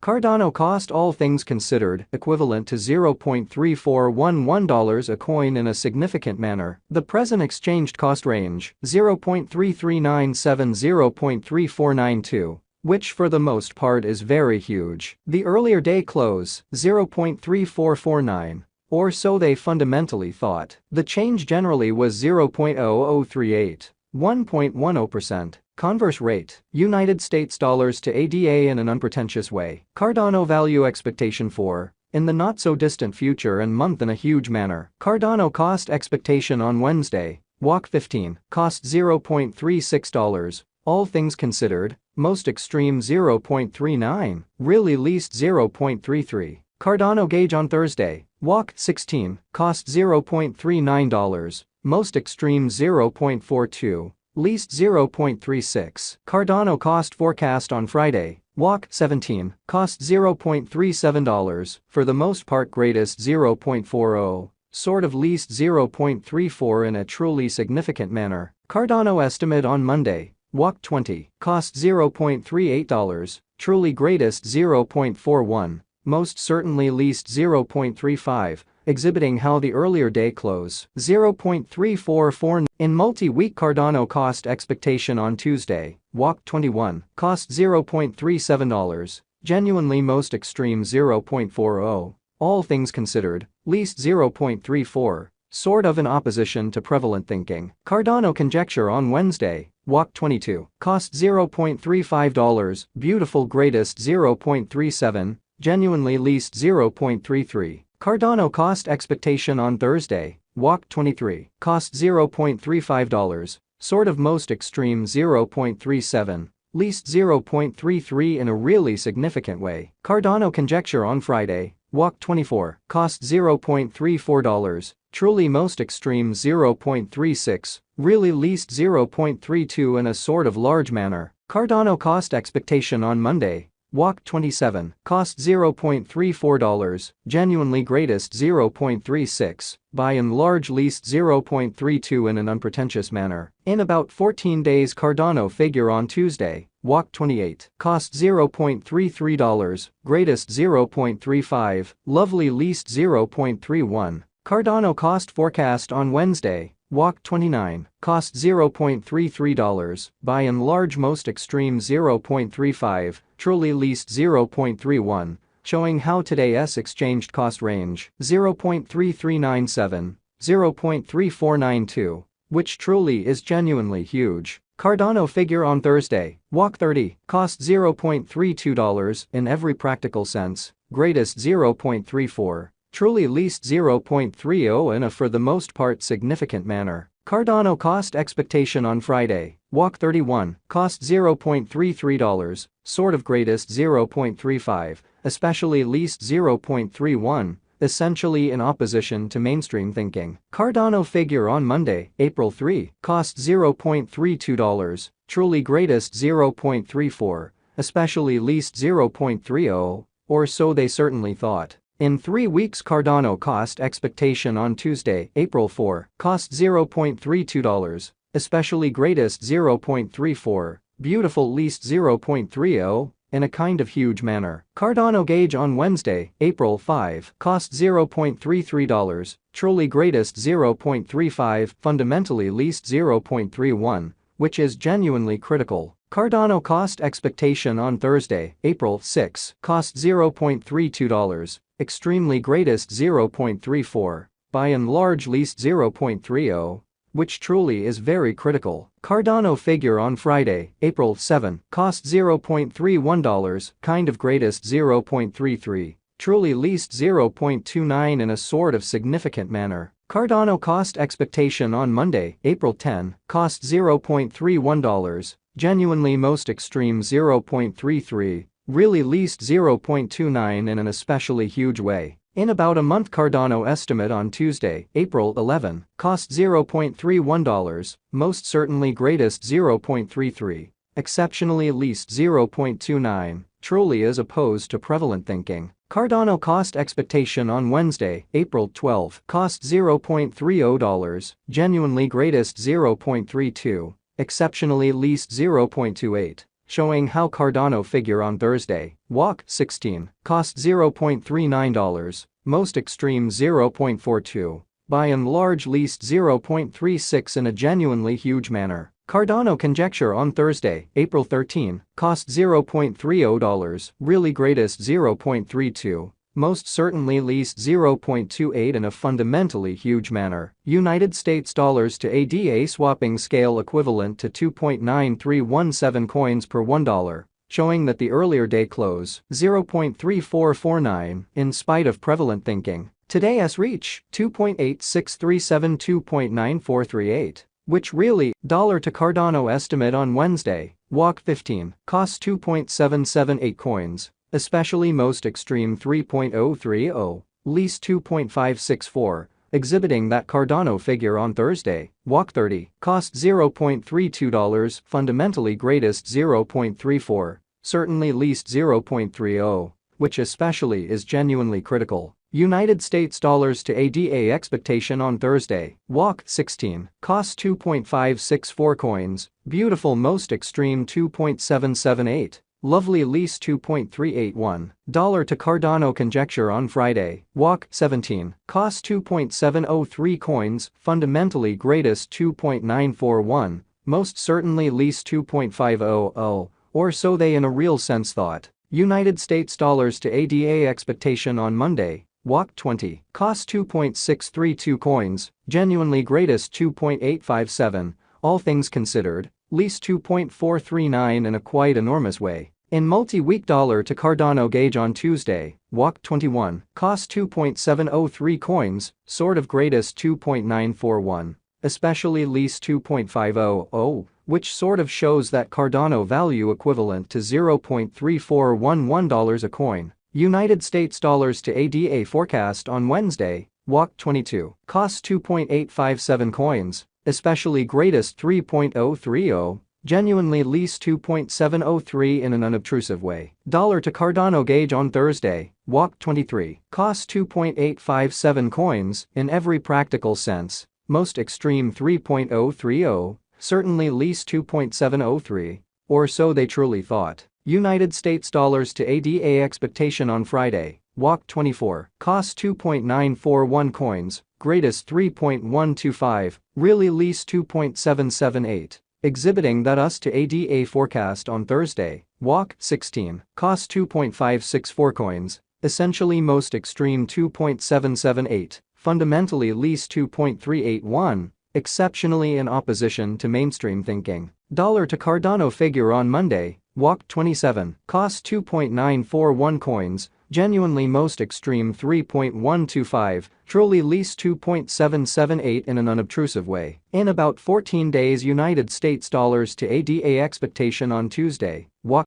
Cardano cost, all things considered, equivalent to $0.3411 a coin in a significant manner. The present exchanged cost range, 0.3397 0.3492, which for the most part is very huge. The earlier day close, 0.3449. Or so they fundamentally thought. The change generally was 0.0038, 1.10%. Converse rate, United States dollars to ADA in an unpretentious way. Cardano value expectation for, in the not-so-distant future and month in a huge manner. Cardano cost expectation on Wednesday, WAC 15, cost $0.36, all things considered, most extreme 0.39, really least 0.33. Cardano gauge on Thursday, WAC 16, cost $0.39, most extreme 0.42. Least 0.36. Cardano cost forecast on Friday, WAC 17, cost $0.37, for the most part greatest 0.40, sort of least 0.34 in a truly significant manner. Cardano estimate on Monday, WAC 20, cost $0.38, truly greatest 0.41, most certainly least 0.35, exhibiting how the earlier day close, 0.344. In multi-week Cardano cost expectation on Tuesday, WAC 21, cost $0.37, genuinely most extreme 0.40, all things considered, least 0.34, sort of in opposition to prevalent thinking. Cardano conjecture on Wednesday, WAC 22, cost $0.35, beautiful greatest 0.37, genuinely least 0.33. Cardano cost expectation on Thursday, WAC 23, cost $0.35, sort of most extreme 0.37, least 0.33 in a really significant way. Cardano conjecture on Friday, WAC 24, cost $0.34, truly most extreme 0.36, really least 0.32 in a sort of large manner. Cardano cost expectation on Monday, WAC 27, cost $0.34, genuinely greatest 0.36, by and large least 0.32 in an unpretentious manner. In about 14 days Cardano figure on Tuesday, WAC 28, cost $0.33, greatest 0.35, lovely least 0.31. Cardano cost forecast on Wednesday, WAC 29, cost $0.33, by and large most extreme 0.35, truly least 0.31, showing how today's exchanged cost range, 0.3397, 0.3492, which truly is genuinely huge. Cardano figure on Thursday, WAC 30, cost $0.32 in every practical sense, greatest 0.34. Truly least 0.30 in a for the most part significant manner. Cardano cost expectation on Friday, WAC 31, cost $0.33, sort of greatest 0.35, especially least 0.31, essentially in opposition to mainstream thinking. Cardano figure on Monday, April 3, cost $0.32, truly greatest 0.34, especially least 0.30, or so they certainly thought. In 3 weeks Cardano cost expectation on Tuesday, April 4, cost $0.32, especially greatest 0.34, beautiful least 0.30, in a kind of huge manner. Cardano gauge on Wednesday, April 5, cost $0.33, truly greatest 0.35, fundamentally least 0.31, which is genuinely critical. Cardano cost expectation on Thursday, April 6, cost $0.32, extremely greatest 0.34, by and large least 0.30, which truly is very critical. Cardano figure on Friday, April 7, cost $0.31, kind of greatest 0.33, truly least 0.29 in a sort of significant manner. Cardano cost expectation on Monday, April 10, cost $0.31, genuinely most extreme 0.33, really least 0.29 in an especially huge way. In about a month Cardano estimate on Tuesday, April 11, cost $0.31, most certainly greatest 0.33, exceptionally least 0.29, truly as opposed to prevalent thinking. Cardano cost expectation on Wednesday, April 12, cost $0.30, genuinely greatest 0.32, exceptionally least 0.28. showing how Cardano figure on Thursday, walk 16, cost $0.39, most extreme 0.42, by and large least 0.36 in a genuinely huge manner. Cardano conjecture on Thursday, April 13, cost $0.30, really greatest 0.32. Most certainly least 0.28 in a fundamentally huge manner. United States dollars to ADA swapping scale equivalent to 2.9317 coins per $1, showing that the earlier day close 0.3449 in spite of prevalent thinking. Today's reach 2.86372.9438, which really, dollar to Cardano estimate on Wednesday, walk 15, cost 2.778 coins. Especially most extreme 3.030, least 2.564, exhibiting that Cardano figure on Thursday, walk 30, cost $0.32, fundamentally greatest 0.34, certainly least 0.30, which especially is genuinely critical. United States dollars to ADA expectation on Thursday, walk 16, cost 2.564 coins, beautiful most extreme 2.778. Lovely least 2.381, dollar to Cardano conjecture on Friday, walk 17, cost 2.703 coins, fundamentally greatest 2.941, most certainly least 2.500, or so they in a real sense thought. United States dollars to ADA expectation on Monday, walk 20, cost 2.632 coins, genuinely greatest 2.857, all things considered. Least 2.439 in a quite enormous way. In multi-week dollar to Cardano gauge on Tuesday, walk 21, cost 2.703 coins, sort of greatest 2.941, especially least 2.500, which sort of shows that Cardano value equivalent to $0.3411 a coin. United States dollars to ADA forecast on Wednesday, walk 22, cost 2.857 coins. Especially greatest 3.030, genuinely least 2.703 in an unobtrusive way. Dollar to Cardano gauge on Thursday, walk 23, cost 2.857 coins, in every practical sense, most extreme 3.030, certainly least 2.703, or so they truly thought. United States dollars to ADA expectation on Friday, walk 24, cost 2.941 coins, greatest 3.125, really least 2.778, exhibiting that US to ADA forecast on Thursday, walk 16, cost 2.564 coins, essentially most extreme 2.778, fundamentally least 2.381, exceptionally in opposition to mainstream thinking. Dollar to Cardano figure on Monday, walk 27, cost 2.941 coins, genuinely most extreme 3.125, truly least 2.778 in an unobtrusive way. In about 14 days United States dollars to ADA expectation on Tuesday, walk